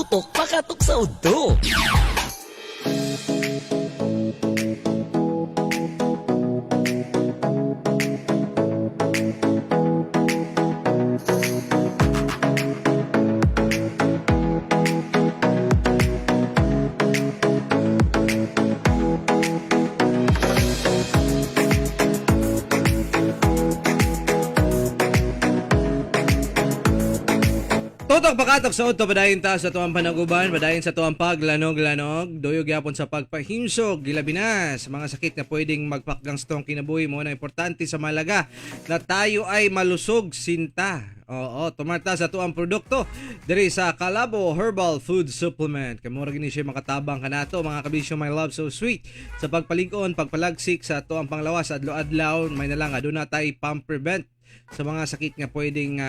tutok pakatok sa udto. Tutok pakatok sa udto, padayon ta sa tuwang panaguban, padayon sa tuwang paglanog-lanog, duyog yapon sa pagpahimsog, gilabi na sa mga sakit na pwedeng magpakgang sa tuwang kinabuhi mo na importante sa malaga na tayo ay malusog sinta. Oo, tumarta sa tuwang produkto diri sa Calabo Herbal Food Supplement. Kamura gini siya makatabang kanato mga kabisyo, my love so sweet. Sa pagpalig-on, pagpalagsik sa tuwang panglawas adlaw-adlaw, may nalang aduna tay pang-prevent sa mga sakit nga pwedeng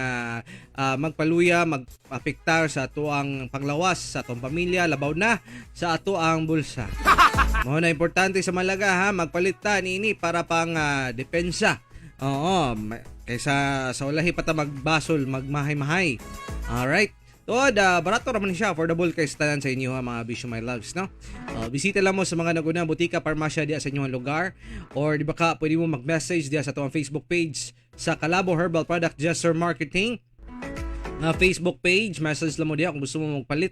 magpaluya, mag-apektar sa atuang panglawas, sa atong pamilya, labaw na sa atuang bulsa. Mao na importante sa malaga ha, magpalit ta niini para pang depensa. Oo, kaysa sa ulahi pa ta magbasol, magmahay-mahay. Alright. Tuod, barato raman siya, affordable kay tanan sa inyo ha, mga bisyo my loves, no? Bisita lang mo sa mga naguna butika, parmasya diya sa inyong lugar, or di ba ka pwede mo mag-message diya sa tuwang Facebook page sa Calabo Herbal Product Gesture Marketing na Facebook page. Message lang mo diya kung gusto mo magpalit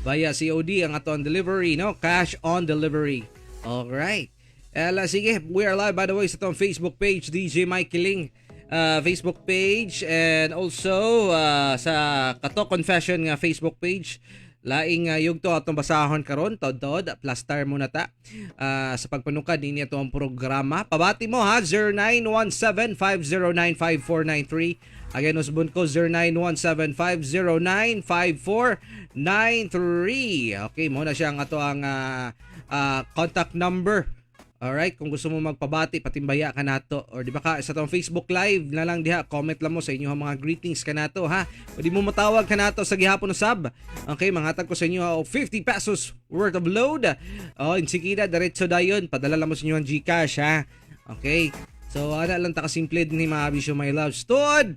via COD ang ato on delivery, no? Cash on delivery. Alright. Sige, we are live by the way sa tuwang Facebook page, DJ Mike Kiling Facebook page, and also sa Kato Confession nga Facebook page. Laing yugto atong basahon karon, tod-tod plaster mo na ta sa pagpanukad ini ato ang programa. Pabati mo ha, 0917-509-5493. Again, usbon ko 0917-509-5493. Okay, mo na siya ang ato ang contact number. Alright, kung gusto mo magpabati, patimbaya ka nato, or di ba ka sa tong Facebook Live na lang diha, comment lang mo sa inyo mga greetings ka nato ha. Pwede mo matawag ka nato sa gihapon na sub. Okay, manghatag ko sa inyo 50 pesos worth of load. Insikida diretso dayon, padala lang mo sa inyo ang GCash ha. Okay. So ana lang ta kasimple ni mga bisyo my loves. Tuod.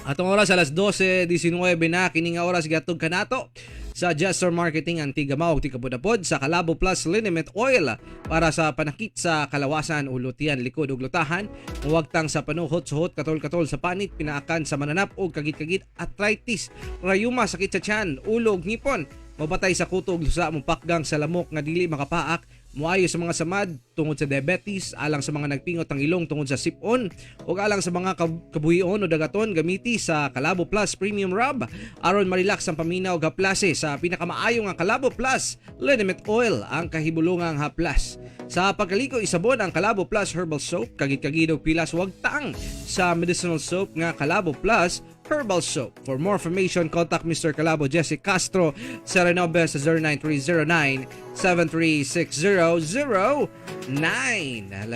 Atong oras alas 12:19 na, kini nga oras gatog ka nato sa Gesture Marketing Antigua Mao Tigapod sa Calabo Plus Liniment Oil para sa panakit sa kalawasan, ulutian, likod ug lutahan, muwagtang sa panuhot, suhot, katol-katol sa panit, pinaakan sa mananap ug kagit-kagit, arthritis, rayuma, sakit sa tiyan, ulo ug ngipon, mabatay sa kuto ug lusa, mupakgang sa lamok nga dili makapaak, muayo sa mga samad tungod sa diabetes, alang sa mga nagpingot ang ilong tungod sa sipon, ug alang sa mga kabuhion o dagaton, gamiti sa Calabo Plus Premium Rub aron ma-relax ang paminaw ug haplase. Sa pinakamaayo nga Calabo Plus Liniment Oil ang kahibulungang haplas. Sa pagkaliko isabon ang Calabo Plus Herbal Soap, kagit-kagid og pilas wagtang sa medicinal soap nga Calabo Plus Herbal Soap. For more information, contact Mr. Calabo Jesse Castro sa Renobe sa 0930-973-6009.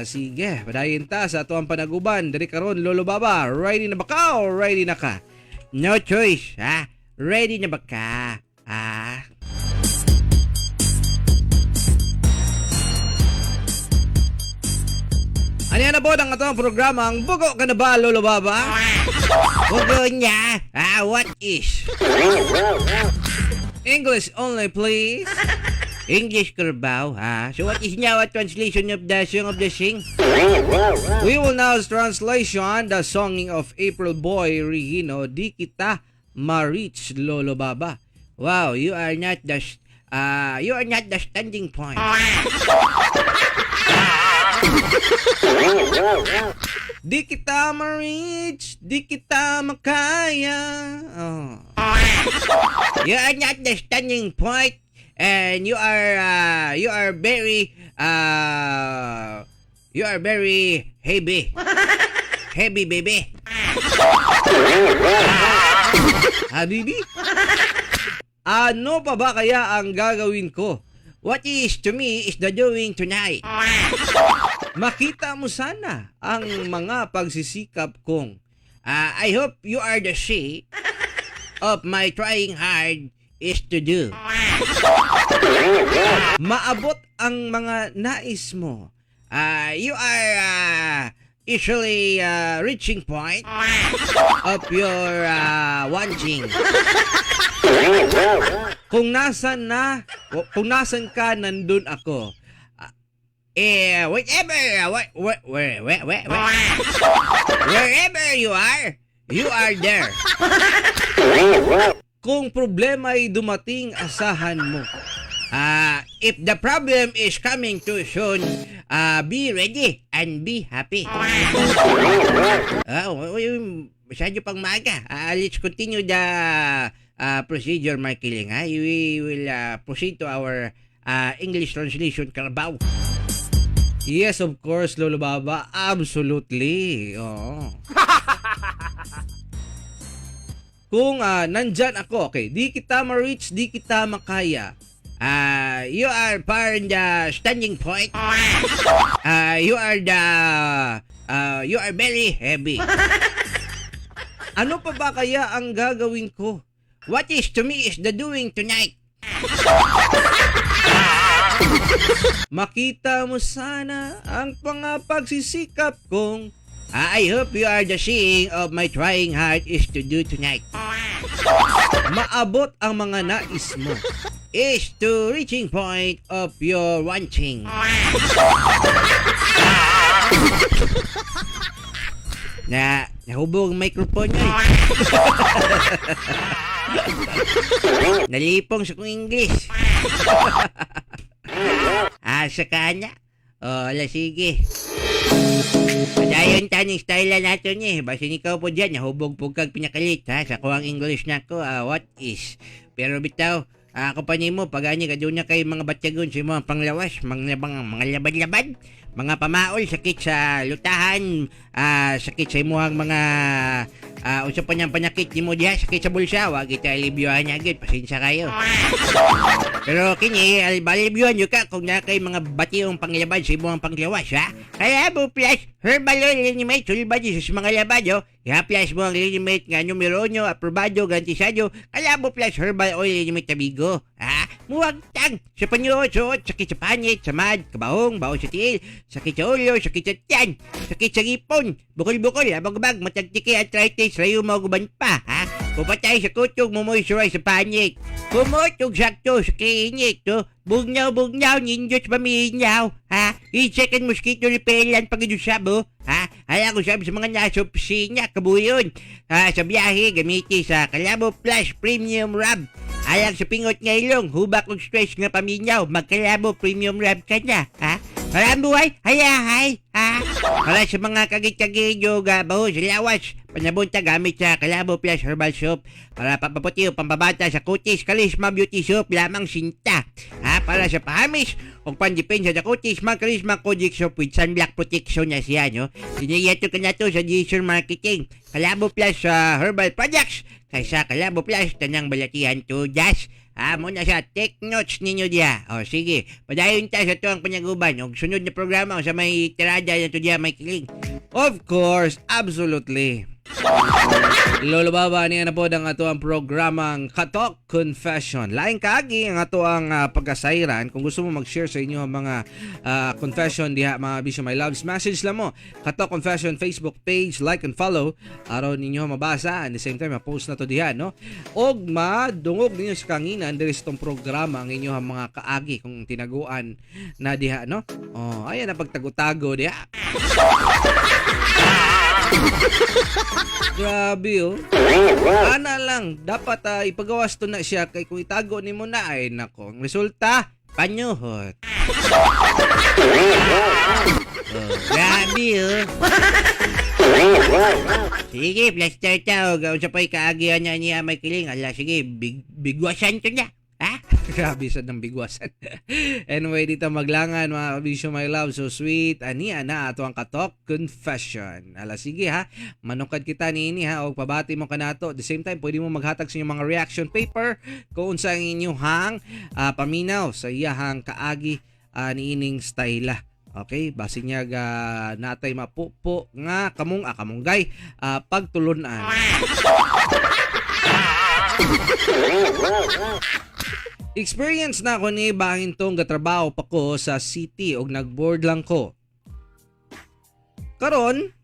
Sige, padayon ta sa atuang panaguban. Dari karon, Lolo Baba, ready na ba ka o ready na ka? No choice, ha? Ready na ba ka? Ha? Ano yan na po ang atong programa? Ang bugo ka na ba, Lolo Baba? Bugo niya? What is? English only, please. English Carabao, ha? So what is now a translation of the song of the sing? We will now translation the songing of April Boy Regino, Di Kita Ma-reach, Lolo Baba. Wow, you are not the standing point. Di kita ma-reach, di kita makaya. You are not the standing point, and you are very heavy. Heavy, baby. Habibi? Ano pa ba kaya ang gagawin ko? What is to me is the doing tonight. Makita mo sana ang mga pagsisikap kong. I hope you are the shade of my trying hard is to do. Maabot ang mga nais mo. You are usually reaching point of your wanting. Kung nasan ka, nandun ako. Wherever you are there. Kung problema ay dumating, asahan mo. If the problem is coming too soon, be ready and be happy. Masyado pang maaga. Let's continue the procedure, Markiling. We will proceed to our English translation, Carabao. Yes, of course, Lolo Baba. Absolutely. Oo. Kung nandyan ako, okay, di kita ma-reach, di kita makaya. You are far in the standing point. You are very heavy. Ano pa ba kaya ang gagawin ko? What is to me is the doing tonight. Makita mo sana ang pagsisikap kong I hope you are the seeing of my trying hard is to do tonight. Maabot ang mga nais mo is to reaching point of your wanting. Nahubog ang microphone nyo eh. Nalipong sa kong English. Sa kanya. Sige. Padayon taning style nato ni. Basin ikaw po dyan. Nahubog po kag pinakalit ha. Sa kuwang English na ko. What is? Pero bitaw, ako pa mo, pag-ani ka doon na kay mga batyagon sa mga panglawas, mga labad-labad, mga pamaol, sakit sa lutahan, sakit sa imuhang mga usap pa niyang panakit ni mo diha, sakit sa bulsa, wag kita alibyuhan niya agad, pasensya kayo. Pero kini, alibyuhan nyo ka kung na kay mga batiyong panglabad sa imuhang panglawas, ha? Kaya po, plus, herbal oil linimate, sulbad sa mga labad, i-plus mo ang linimate nga numero nyo, aprobado, garantisado, kaya po plus herbal oil linimate tabigo, ha? Muwag tang sa panyosot, sakit sa panit, samad, kabahong, baon sa tiil, sakit sa ulo, sakit sa tiyan, sakit sa ngipon, bukol-bukol, abag-abag, matagtiki, arthritis, rayo maguban pa, ha? Kupatay sa kutog, mumoisturize sa panit, kumutog sakto sa kiinit, bugnaw, ninjot paminyaw, ha? I-second mosquito repellent pag sabo, ha? Kaya ko sabi sa mga nasa opisina, kabuyon, sa biyahe, gamiti sa Calabo Plus Premium Rub. Alang sa pingot ngaylong, hubak og stress nga paminyaw, magkalabo premium rub ka na, ha? Karambuhay, hayahay, ha? Para sa mga kagit-kagit yoga, baho sa lawas, panabunta gamit sa Calabo Plus Herbal Soap, para papaputi o pampabata sa kutis, Karisma Beauty Soap, lamang sinta, ha? Para sa pahamis, o pandipensa sa kutis, Karisma Kojic Soap with sunblock protection na siya, no? Siniyato ka na to sa Jason Marketing, Calabo Plus Herbal Products, kaysa Calabo Plus, tanang balatihan to Dash. Muna sa take notes ninyo diya. Sige, padayon ta sa tuwang panyaguban. O sunod na programa sa may tirada na to diya may kiling. Of course, absolutely. Lolo Baba, niya na po ang ato ang programang Katok Confession. Laing kaagi ang ato ang pagkasairan. Kung gusto mo mag-share sa inyo ang mga confession diha, mga Bisyo My Loves, message lang mo. Katok Confession Facebook page, like and follow. Araw ninyo mabasa. And the same time, ma-post na to diha, no? Og madungog ninyo sa kanginan diri sa itong programa ang inyo mga kaagi kung tinaguan na diha, no? Ayan na pagtago-tago diha. Grabe Ana lang, dapat ipagawas to na siya kay kung itago ni mo na ay nako. Ang resulta, panyuhot. Grabe Sige, plaster tao. Gawin sa pa'y kaagihan niya may kiling. Ala, sige, bigwasan to niya. Ha? Grabe sa ng bigwasan. Anyway, dito maglangan mga Bisyo My Love. So sweet. Aniya na ato ang Katok Confession. Ala, sige ha. Manukad kita niini ha. O pabati mo ka na to. At the same time, pwede mo maghatag sa inyong mga reaction paper kung sa inyong paminaw sa iyahang kaagi niining style. Okay, basi niya natay mapupo nga kamunggay pagtulunan. Experience na ako ni bahin tong gatrabaho pa ko sa city og nagboard lang ko. Karon,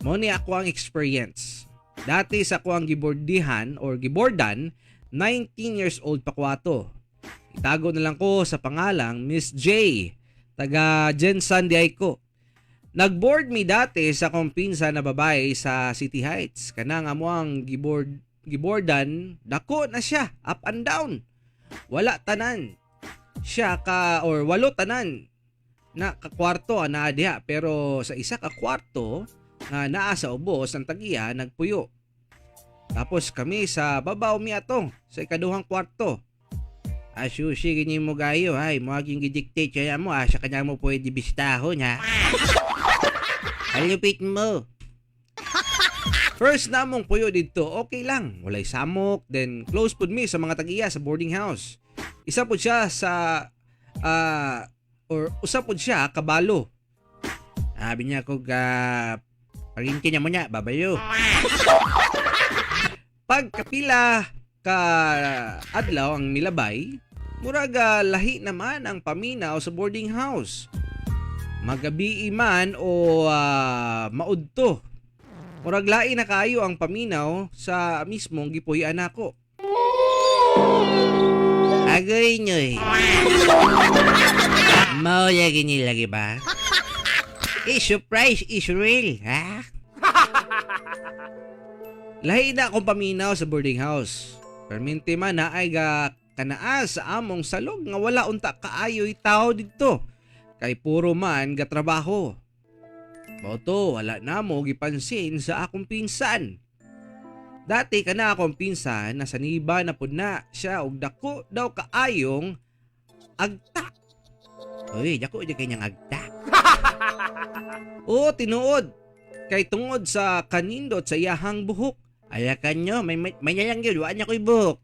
mo ni ako ang experience. Dati sa ako ang gibordihan or gibordan, 19 years old pa ko ato. Itago na lang ko sa pangalang Miss J, taga Jensan di ay ko. Nagboard mi dati sa kong pinsan na babae sa City Heights. Kanang amo ang gibordan, dako na siya, up and down. Wala tanan. Siya ka, or walo tanan na kakwarto na diha, pero sa isa ka kwarto nga naa sa ubos ang tagiya nagpuyo. Tapos kami sa babaw mi atong sa ikaduhang kwarto. Sushi ganyan mo gayo, ay mo aging gidictate kaya mo, sa kanya mo pwede bistahon ha. Halupit mo. First namong puyo dito, okay lang. Walay samok, then close pud mi sa mga tagiya sa boarding house. Isa pud siya sa usa pud siya kabalo. Sabi niya ko parinti niya mo niya, babayo. Pagkapila ka adlaw ang milabay, muraga lahi naman ang paminaw sa boarding house. Magabi man o maudto. Murag lain na kayo ang paminaw sa mismong gipuy-an nako. Agoy nyoy. Mao lagi nilagi ba? Surprise is real, ha? Lahi na akong paminaw sa boarding house. Perminti man na ay kanaas sa among salog nga wala unta kaayoy tao dito. Kay puro man gatrabaho. Boto, wala na mo gipansin sa akong pinsan. Dati kana akong pinsan na saniba na pud na siya og dako daw kaayong agta. Uy, dako di kanyang agta. Oo, tinuod. Kay tungod sa kanindot sa iyahang buhok. Ayakan nyo, may nalang yun, wala niya ko'y buhok.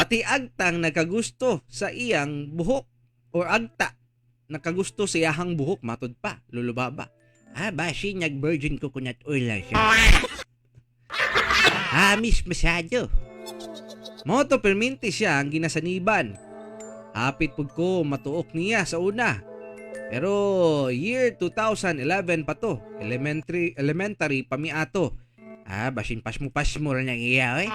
Pati agtang nakagusto sa iyang buhok or agta nakagusto sa iyahang buhok, matod pa, lulubaba. Basi nag-virgin coconut oil lang siya. Miss masyado. Moto perminti siya ang ginasaniban. Hapit pud ko matuok niya sa una. Pero year 2011 pa to. Elementary pa mi ato. Basin pasmo rin ang iya, eh.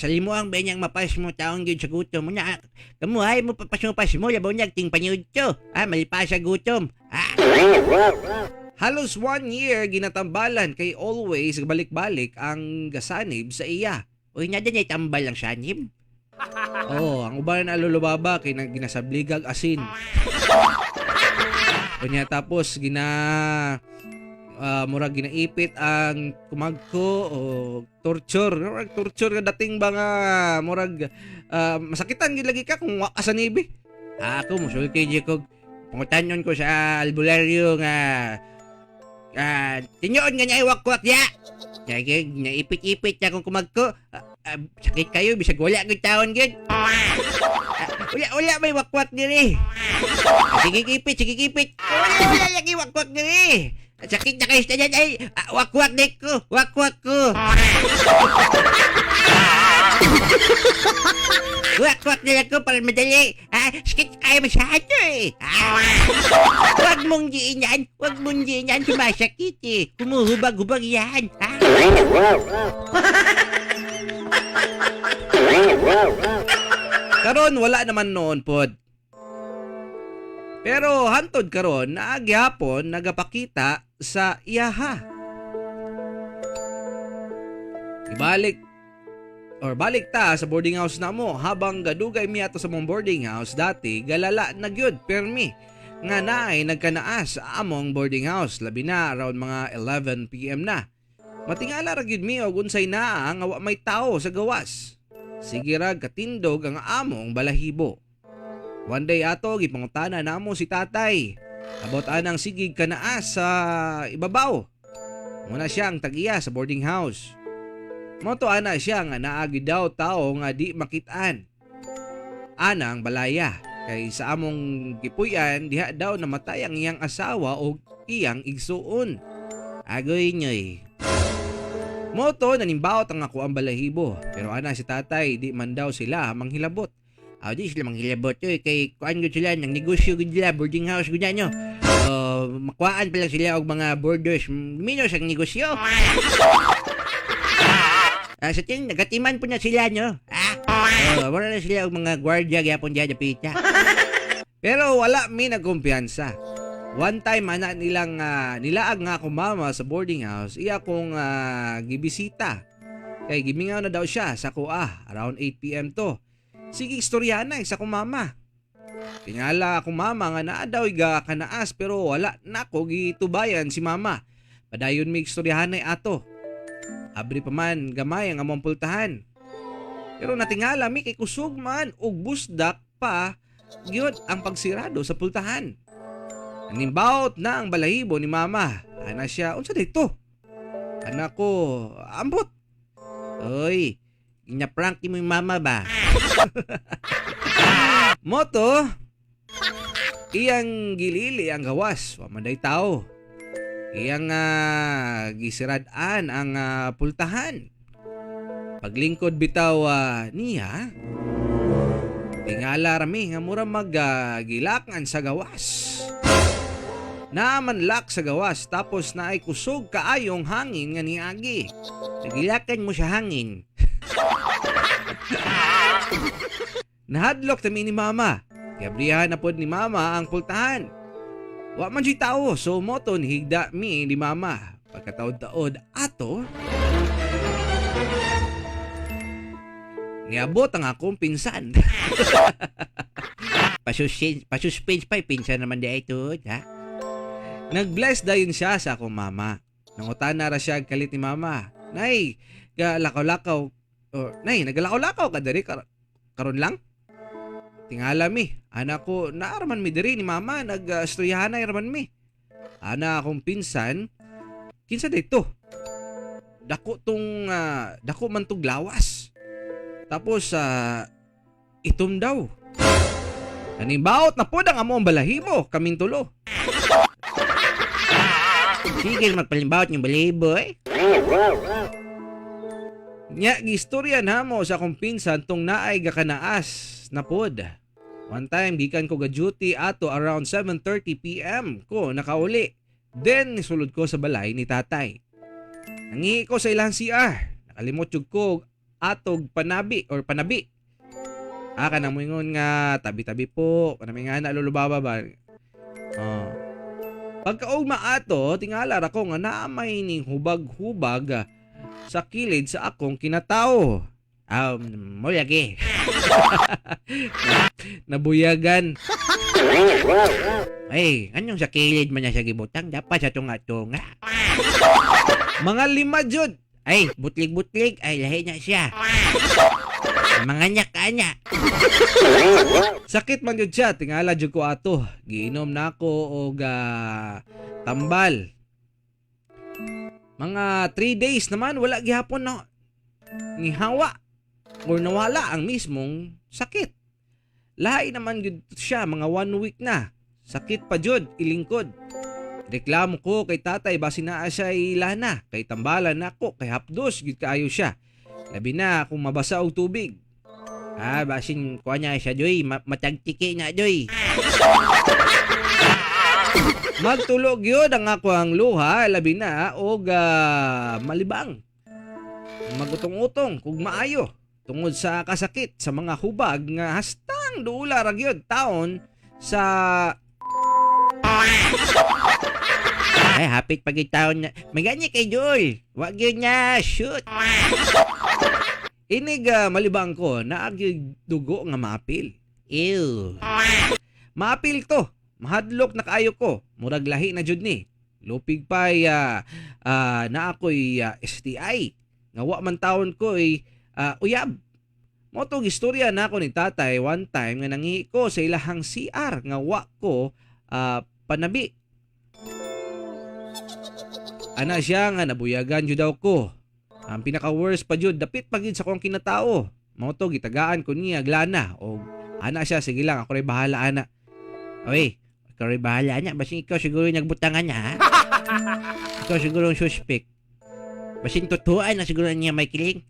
Sali mo ang benyang mapasmo taong yun sa gutom mo na. Kamuhay mo papasmo, labaw niya ting panyud ko. Malipa sa gutom. Halos 1 year ginatambalan kay always balik-balik ang gasanib sa iya. Uy, na din ay tambal ang sanib. Ang uban na lulubaba kay ginasabligag asin. Kunya tapos murag ginaipit ang kumagko o torture. Murag torture nga dating ba nga murag masakitan gid lagi ka kung wa ka sa nibi. Ako musulti di ko pangutanyon ko sa albularyo nga tinyoon nga niya iwak-wak ya. Kaya naipit-ipit niya kung kumagko. Sakit kayo, bisag wala kong taon gid. Wala may wakwak diri. Sige kipit. Wala lagi wakwak diri. Sakit na kayo sa dyan ay wakwak dik ko. Wakwak ko. Wakwak nila ko para madali. Sakit kayo masyado eh. Huwag mong diin yan. Sumasakit eh. Humuhubag-hubag yan. Karon wala naman noon pod. Pero hantod karon naagyapon nagapakita sa iyaha. Balik ta sa boarding house na mo. Habang gadugay mi ato sa mong boarding house dati, galala na gyud permi nga naay nagkanaas sa among boarding house, labi na around mga 11 PM na. Matingala ra gyud mi og unsay naa nga wa may tao sa gawas. Sige ra katindog ang among balahibo. One day ato gipangutana namo si tatay. Abot anang sigig kanaas sa ibabaw. Muna siya ang tagiya sa boarding house. Moto ana siya nga naagi daw tao nga di makitaan. Anang balaya kay sa among gipuy-an diha daw namatay ang iyang asawa o iyang igsuon. Agoy nyoy. Moto nanimbaot ang ako ang balahibo pero ana si tatay di man daw sila manghilabot. Di sila manghilabot kay kuan gud sila nang negosyo gud sila boarding house gud nyo. Makuhaan pa lang sila og mga boarders minos ang negosyo. Sa tin nagatiman po na sila nyo. Wala na sila og mga gwardiya gyapon diya pita. Pero wala mi nagkumpiyansa. One time ana nilang nilaag nga ako mama sa boarding house, iya kong gibisita. Kay gimingaw na daw siya sa kuha around 8 PM to. Sige istorya na sa akong mama. Tingala akong mama nga naa daw iga kanaas pero wala na ko gitubayan si mama. Padayon mi istoryahan ay ato. Abri pa man gamay ang among pultahan. Pero natingala mi kay kusog man og busdak pa gyud ang pagsirado sa pultahan. Animbaut na ang balahibo ni mama. Ana siya, unsa dito? Ana ko, ambot. Oy, ina-prank mo yung mama ba? Moto, iyang gilili ang gawas, wamanday tao. Iyang gisiradaan ang pultahan. Paglingkod bitaw niya, tingala rami nga mura maggilakan sa gawas. Naamanlak sa gawas tapos na ay kusog kaayong hangin nga niagi. Nagilakan mo sa hangin. Nahadlok tami ni mama. Gabrihan na pod ni mama ang pultahan. Wa man siya tao so moton higda mi ni mama. Pagkataod-taod ato, niabot ang akong pinsan. Pasuspense pa pinsan naman di ito, ha? Nag-bless dayon siya sa akong mama. Nangutan na ra siya kalit ni mama. Nay, galakaw-lakaw. Nay, nagalakaw-lakaw ka diri karon lang? Tingala mi, anak ko naaraman mi diri ni mama, nag-istoryahan na araman mi. Ana akong pinsan, kinsa dito? Dako man tong lawas. Tapos itom daw. Nanimbaot na po ang among balahibo, kaming tulo. Sige, magpalimbawat yung balahibo Nya gistorya na mo sa akong pinsan tong naay gakanaas na pod. One time gikan ko ga duty ato around 7:30 PM ko nakauli. Then nisulod ko sa balay ni tatay. Nangihi ko sa ilang CR. Nakalimot jud ko atog panabi. Kanang moingon nga tabi-tabi po. Kanang nga na lulubaba ba. Pagkaugma ato, tingala ra ko nga naamay ning hubag-hubag sa kilid sa akong kinatao. Mo lagi. Nabuyagan. Ay, anong sa kilid man niya sa gibutang? Dapat sa tunga-tunga. Mga 5 jud. Ay, butlig-butlig. Ay, lahi na siya. Mga nya-kanya. Sakit man jud siya. Tingala jud ko ato. Giinom na ako og tambal. Mga 3 days naman wala gihapon na nihawa or nawala ang mismong sakit. Lahi naman jud siya mga 1 week na. Sakit pa jud ilingkod. Reklamo ko kay tatay basi naa siya ilana kay tambalan nako kay hapdos gid kaayo siya. Labi na kung mabasa og tubig. Basin kuha niya siya, Joy. Matagtiki na, Joy. Magtulog yun ang ako ang luha, labi na, o malibang. Magutong-utong, kung maayo. Tungod sa kasakit, sa mga hubag nga hastang duula ragyod taon sa... Ay, hapit pag taon na. Maganya kay Joy. Wag yun niya, shoot. Inig malibang ko na dugo nga maapil. Ew. Maapil to. Mahadlok na kaayo ko. Murag lahi na jud ni. Lupig pa na ako'y STI. Nga wa man taon ko uyab. Motong istorya na ako ni tatay one time nga nangihi ko sa ilahang CR nga wa ko panabi. Ana siya nga nabuyagan jud daw ko. Ang pinaka-worst pa jud, dapit pagid sa kong kinatao. Moto gitagaan ko niya glana o ana siya sige lang ako ray bahala ana. Oy, ikaw ray bahala niya basin ikaw siguro nagbutangan niya ha. Ikaw siguro ang suspect. Basin tutuan na siguro niya may kiling.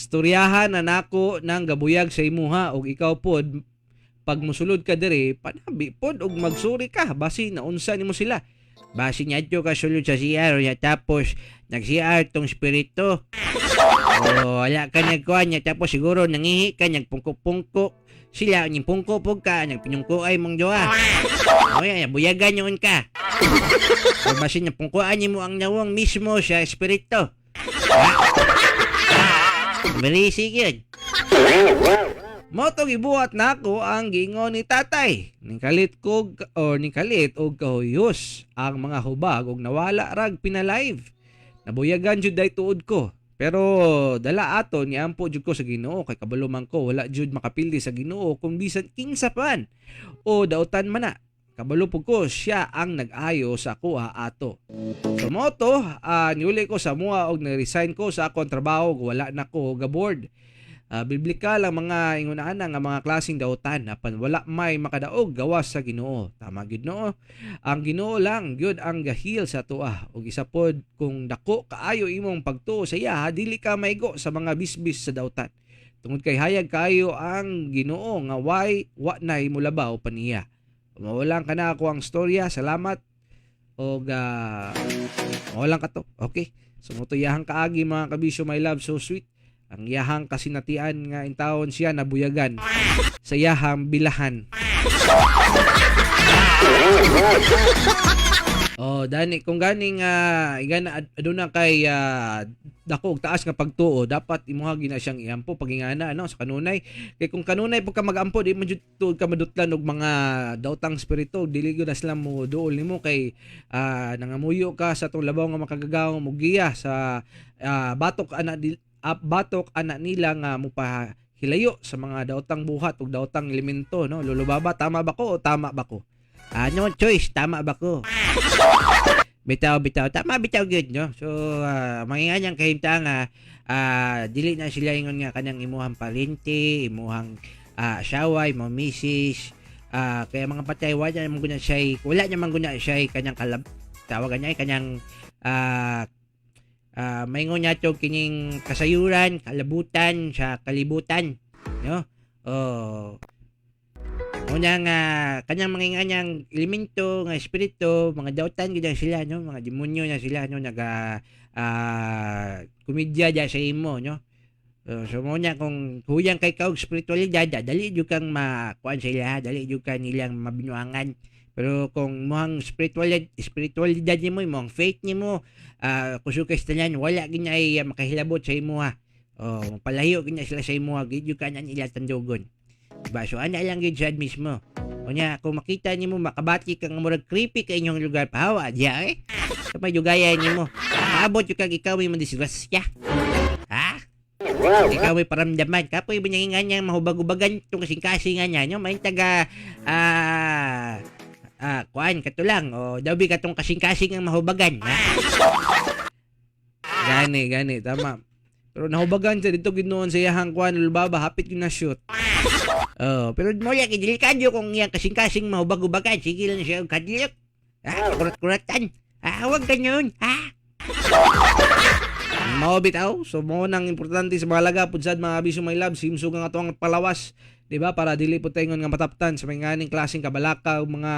istoryahan na nako ng gabuyag sa imuha ug ikaw pod pag musulod ka diri panabi pod og magsuri ka basi naunsa nimo sila. Basi nyadto ka sulod sa CR nya tapos nag-CR tong spirito. O wala ka nagkuhan nya tapos siguro nangihi ka nagpungko-pungko. Sila ning pungko pug ka nagpinyungko ay mong jowa. O yan buyagan yun ka. O basi nya pungkuan nimo ang nawong mismo sa spirito. Berisig yun. Motong ibuhat nako ang gingon ni tatay. Ningkalit og kahuyos ang mga hubag og nawala rag pinalive. Nabuyagan jud day tuod ko. Pero dala ato ni ampo jud ko sa Ginoo kay kabalo man ko wala jud makapildi sa Ginoo kung bisan kinsa pan o dautan man na. Kabalo pug ko siya ang nag-ayo sa kuha ato. So moto, niuli ko sa mua og na-resign ko sa akong trabaho ug wala na ko gaboard. Biblikal ang mga ingunahan nga mga klaseng dautan apan wala may makadaog gawas sa Ginoo. Tama gyud no. Ang Ginoo lang gyud ang gahil sa tuwa ug isa pod kung dako kaayo imong pagtuo sa iya dili ka maigo sa mga bisbis sa dautan. Tungod kay hayag kaayo ang Ginoo nga wa nay mulabaw paniya. Mawalan ka na ako ang storya. Salamat og mawalan ka to. Okay. Sumutuyahang kaagi mga kabisyo my love so sweet. Ang iyahang kasinatian nga intawon siya nabuyagan sa iyahang bilahan. Dani kung ganing igana aduna kay dako og taas nga pagtuo dapat imuha gina siyang iampo pagingana ano sa kanunay kay kung kanunay pag ka magampo di man jud ka madutlan og mga daotang spirito dili gyud na sila mo duol nimo kay nangamuyo ka sa tong labaw nga makagagaw mo giya sa batok anak nila nga mupahilayo sa mga daotang buhat ug daotang elemento no. Lulubaba, tama ba ko o tama ba ko? Ano choice, tama ba ko? Bitaw tama bitaw gyud no. So mangingan yang kahimtang dili na sila ingon nga kanang imuhang parinti, imuhang asawa, imong misis, kaya mga patay wala man guna siya, wala niya man guna siya kanyang tawagan niya kanyang maingon niya to kining kasayuran, kalabutan sa kalibutan, no? Una nga kanyang manginganyang elemento nga espiritu, mga dautan gid sila no, mga demonyo na sila no naga komedya sa imo no. So mo niya kung huyang kay kaog spiritualidad, dali jud kang makuan sila, dali jud ka nilang mabinuangan. Pero kung mohang spiritualidad nimo, mohang faith nimo, kusukay tanan wala ginay makahilabot sa imo ha. Palayo gina sila sa imo, gid jud ka nila tandugon. Diba? So ana lang gid sad mismo. Unya kung makita nimo makabati kang murag creepy kay inyong lugar pahawa diya kapay jugaya nimo. Maabot jud kag ikaw may disgrasya. Ha? Ikaw may paramdaman kapoy binyangingan niya mahubag-ubagan tong kasing-kasingan niya no may taga kuan katulang o dabi katong kasing-kasing ang mahubagan. Gani tama. Pero nahubagan siya dito ginoon sa iyahang kuan lubaba hapit yung na-shoot. Pero mo yan delikado kung yang kasing-kasing mahubag-ubagan. Sige lang siya kadliyok. Kurat-kuratan. Huwag ganyan. Mao bitaw. So mo nang importante sa mga laga pudsad mga bisyo my love simsug nga atong palawas, di ba? Para dili po tayo nga mataptan sa mga nganing klaseng kabalaka o mga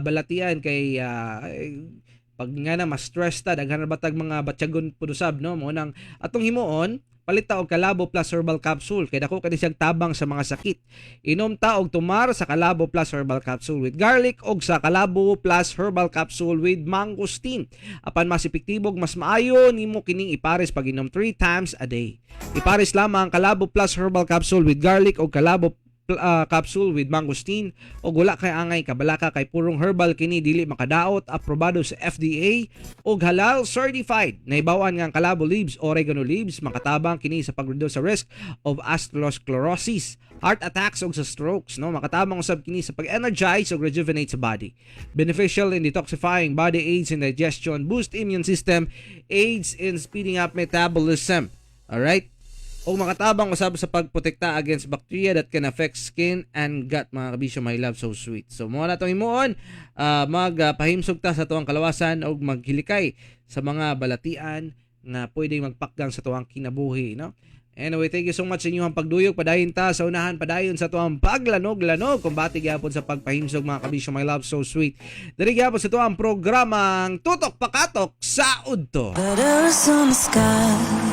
balatian kay pag nga na mas stress ta daghan batag mga batyagon pudusab no mo nang atong himuon palita og Kalabo Plus Herbal Capsule kay dako kani siyang tabang sa mga sakit. Inom ta og tumar sa Kalabo Plus Herbal Capsule with garlic og sa Kalabo Plus Herbal Capsule with mangosteen. Apan mas epektibo mas maayo nimo kining ipares pag inom 3 times a day. Ipares lamang ang Kalabo Plus Herbal Capsule with garlic og Kalabo capsule with mangosteen o wala kay angay kabalaka kay purong herbal kini dili makadaot aprobado sa FDA o halal certified. Naibawan nga ang Kalabo leaves, oregano leaves makatabang kini sa pag-reduce sa risk of atherosclerosis, heart attacks o sa strokes no makatabang usab kini sa pag-energize o rejuvenate sa body. Beneficial in detoxifying body, aids in digestion, boost immune system, aids in speeding up metabolism. Alright? O makatabang usab sa pagprotekta against bacteria that can affect skin and gut mga kabisyo my love so sweet. So mo na itong himuon magpahimsog ta sa tuwang kalawasan o maghilikay sa mga balatian na pwedeng magpakgang sa tuwang kinabuhi no. Anyway, thank you so much sa inyong pagduyok. Padayon ta sa unahan, padayon sa tuwang paglanog-lanog. Kumbati gyapon sa pagpahimsog mga kabisyo, my love so sweet. Diri gyapon sa tuwang programang Tutok Pakatok sa Udto. Letters on the sky.